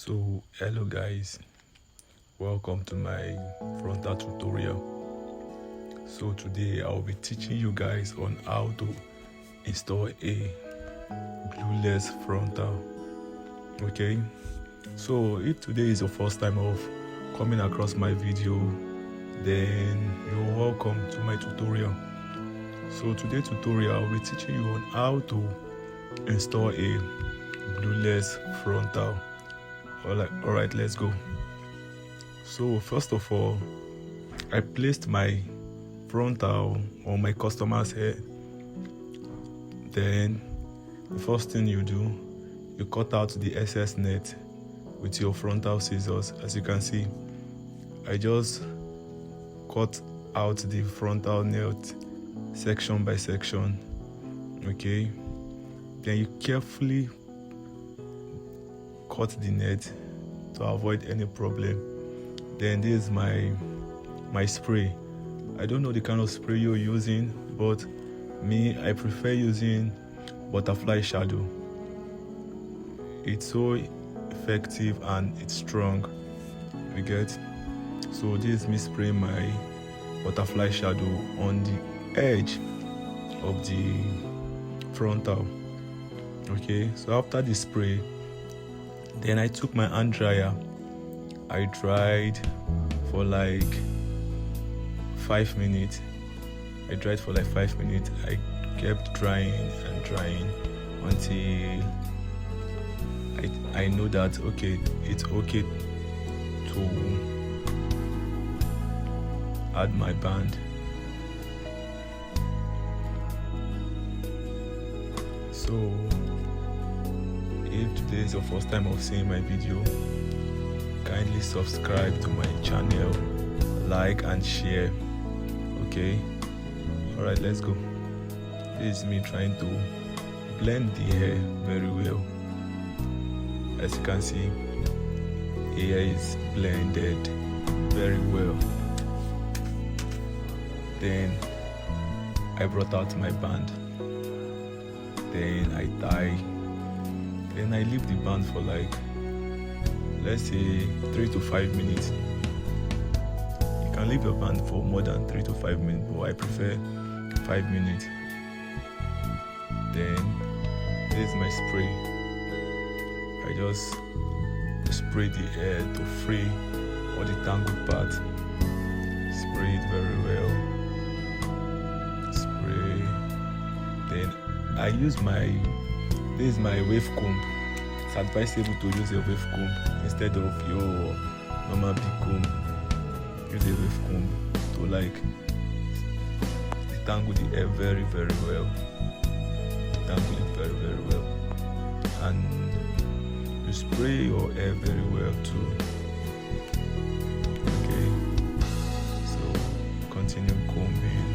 So hello guys, welcome to my frontal tutorial. So today I'll be teaching you guys on how to install a glueless frontal. Okay, so if today is your first time of coming across my video, then you're welcome to my tutorial. So today's tutorial I'll be teaching you on how to install a glueless frontal. Alright, let's go. So first of all, I placed my frontal on my customer's head. Then the first thing you do, you cut out the excess net with your frontal scissors. As you can see, I just cut out the frontal net section by section. Okay, then you carefully cut the net to avoid any problem. Then this is my spray. I don't know the kind of spray you're using, but me, I prefer using butterfly shadow. It's so effective and it's strong, you get. So this is me spraying my butterfly shadow on the edge of the frontal. Okay, so after the spray, then I took my hand dryer. I dried for like 5 minutes. I kept drying and drying until I know that okay, it's okay to add my band. So if today is your first time of seeing my video, kindly subscribe to my channel, like and share. Okay, alright, let's go. This is me trying to blend the hair very well. As you can see, the hair is blended very well. Then I brought out my band. Then I tie. Then I leave the band for like, let's say 3 to 5 minutes. You can leave your band for more than 3 to 5 minutes, but I prefer 5 minutes. Then this is my spray. I just spray the hair to free all the tangled part. Spray it very well. Spray. Then I use this is my wave comb. It's advisable to use a wave comb instead of your normal big comb. Use a wave comb to like detangle the hair very well. Detangle it very well. And you spray your hair very well too. Okay. So continue combing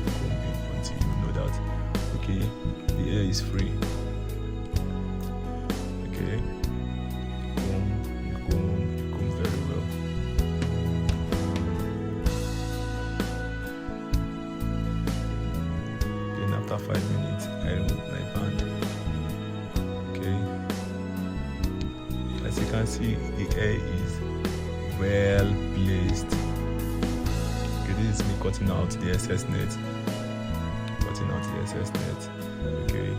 until you know that okay, the hair is free. Okay, comb very well. Then after 5 minutes, I remove my band. Okay, as you can see, the hair is well placed. Okay, this is me cutting out the excess net. Okay.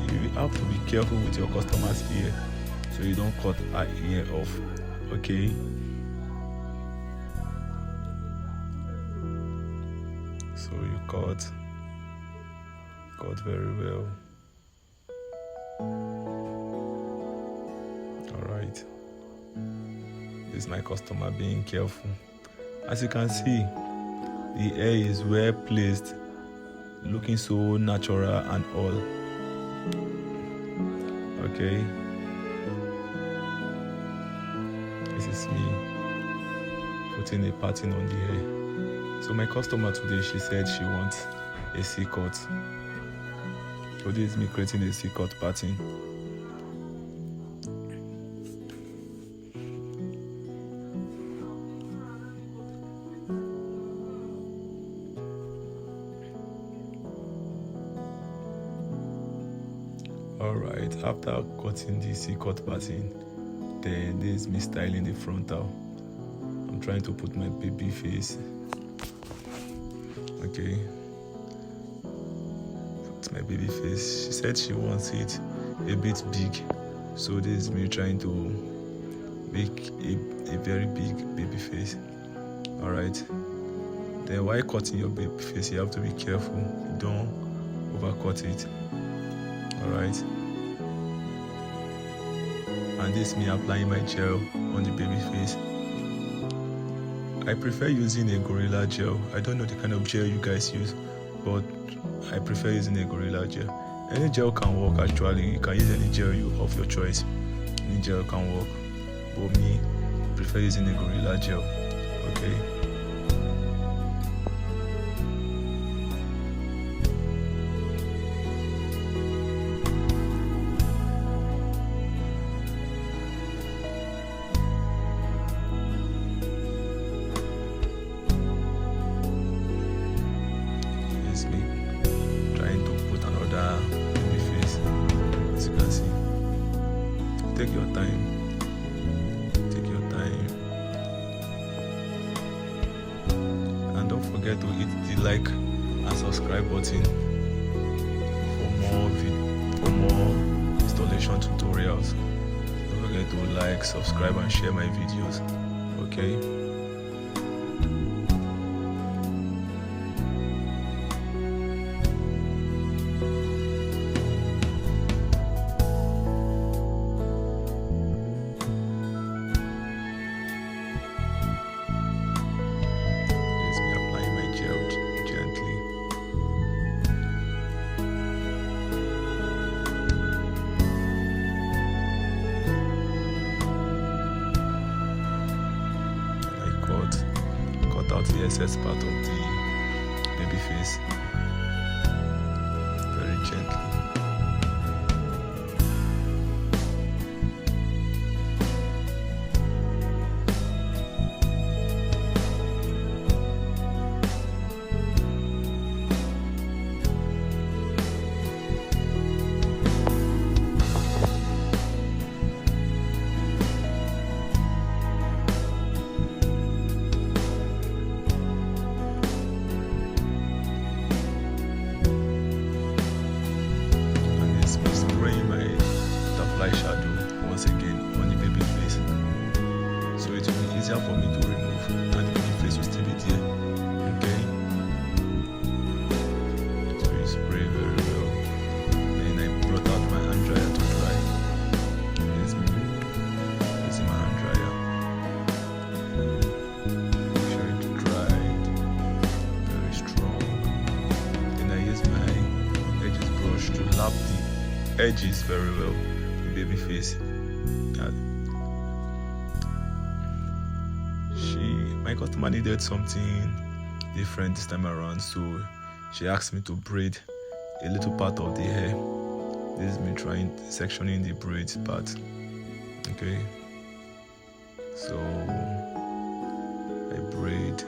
You have to be careful with your customer's ear so you don't cut her ear off. Okay, so you cut very well. Alright, this is my customer being careful. As you can see, the hair is well placed, looking so natural and all. Okay, this is me putting a pattern on the hair. So my customer today, she said she wants a C-cut. So this is me creating a C-cut pattern. Alright, after cutting the C-cut pattern, then this is me styling the frontal. I'm trying to put my baby face. Okay, put my baby face. She said she wants it a bit big, so this is me trying to make a very big baby face. Alright, then while cutting your baby face, you have to be careful, don't overcut it. Alright, and this is me applying my gel on the baby face. I prefer using a Gorilla gel. I don't know the kind of gel you guys use, but I prefer using a Gorilla gel. Any gel can work actually. You can use any gel of your choice. Any gel can work, but me prefer using a Gorilla gel. Okay. Me trying to put another baby face. As you can see, take your time, and don't forget to hit the like and subscribe button for more installation tutorials. Don't forget to like, subscribe and share my videos. Okay. Out the excess part of the baby face very gently. Shadow once again on the baby face, so it will be easier for me to remove and the baby face will still be there. Okay, so you spray very well. Then I brought out my hand dryer to dry. Here's me using my hand dryer. Make sure it dried very strong. Then I use my edges brush to lap the edges very well. Baby face. My customer needed something different this time around, so she asked me to braid a little part of the hair. This is me trying sectioning the braids part. Okay, so I braid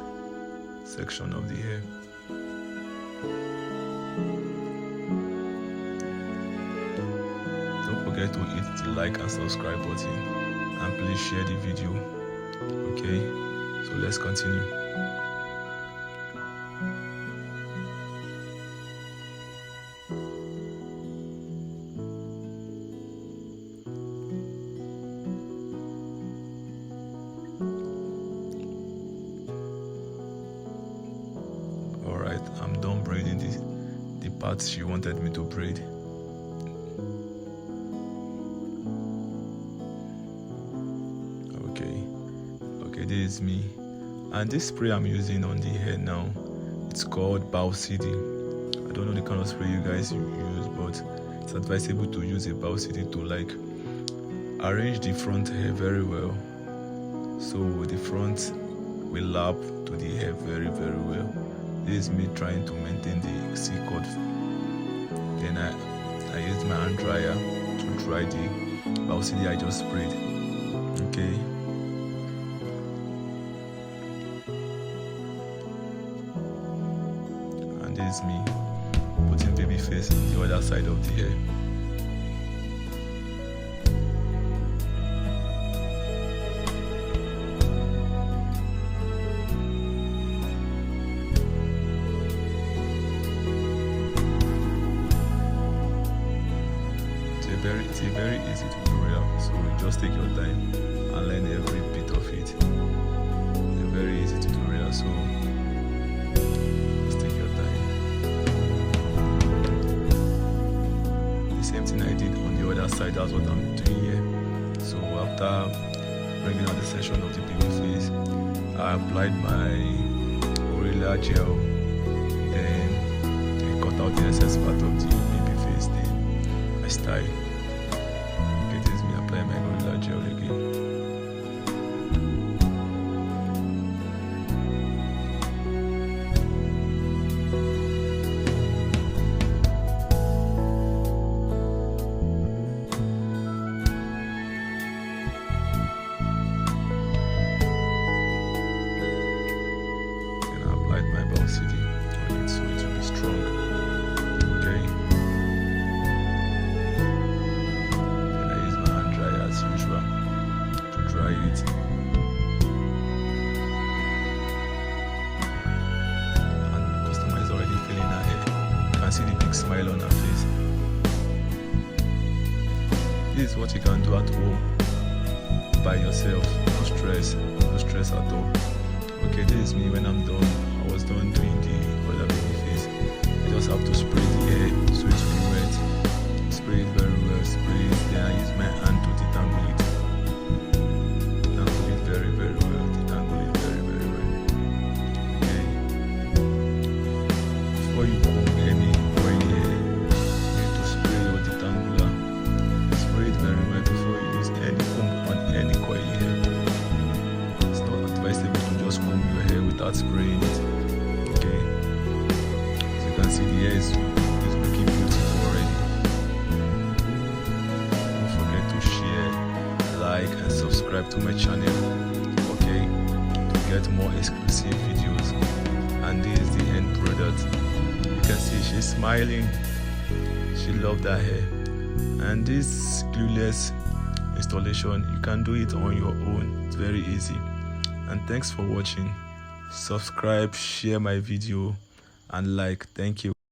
section of the hair. Don't forget to hit the like and subscribe button, and please share the video. Okay, so let's continue. Alright, I'm done braiding the parts she wanted me to braid. Okay, this is me, and this spray I'm using on the hair now, it's called Bow CD. I don't know the kind of spray you guys use, but it's advisable to use a Bow CD to like arrange the front hair very well, so the front will lap to the hair very well. This is me trying to maintain the C-cut. Then I used my hand dryer to dry the Bow CD I just sprayed. Okay. And this is me putting baby face on the other side of the hair. it's a very easy tutorial, so you just take your time and learn every bit of it. It's a very easy tutorial, so just take your time. The same thing I did on the other side, that's what I'm doing here. So after bringing out the section of the baby face, I applied my Gorilla Gel, then I cut out the excess part of the baby face, then I style. Okay, this is me applying my Gorilla Gel again. So it will be strong. Okay. Then I use my hand dryer as usual to dry it. And my customer is already feeling her hair. You can see the big smile on her face. This is what you can do at home by yourself. No stress at all. Okay, this is me when I'm done. I was done doing the other baby face. I just have to spray the hair so it will be wet. Spray it very well, spray it. Then I use my hand to detangle it. Detangle it very, very well. Detangle it very, very well. Okay. Before you comb any coil hair, you need to spray your detangler. Spray it very well before you use any comb on any coil hair. It's not advisable to just comb your hair without spraying it. Okay, as you can see, the hair is looking beautiful already. Don't forget to share, like and subscribe to my channel, okay, to get more exclusive videos. And this is the end product. You can see she's smiling. She loved her hair. And this glueless installation, you can do it on your own. It's very easy. And thanks for watching. Subscribe, share my video, and like. Thank you.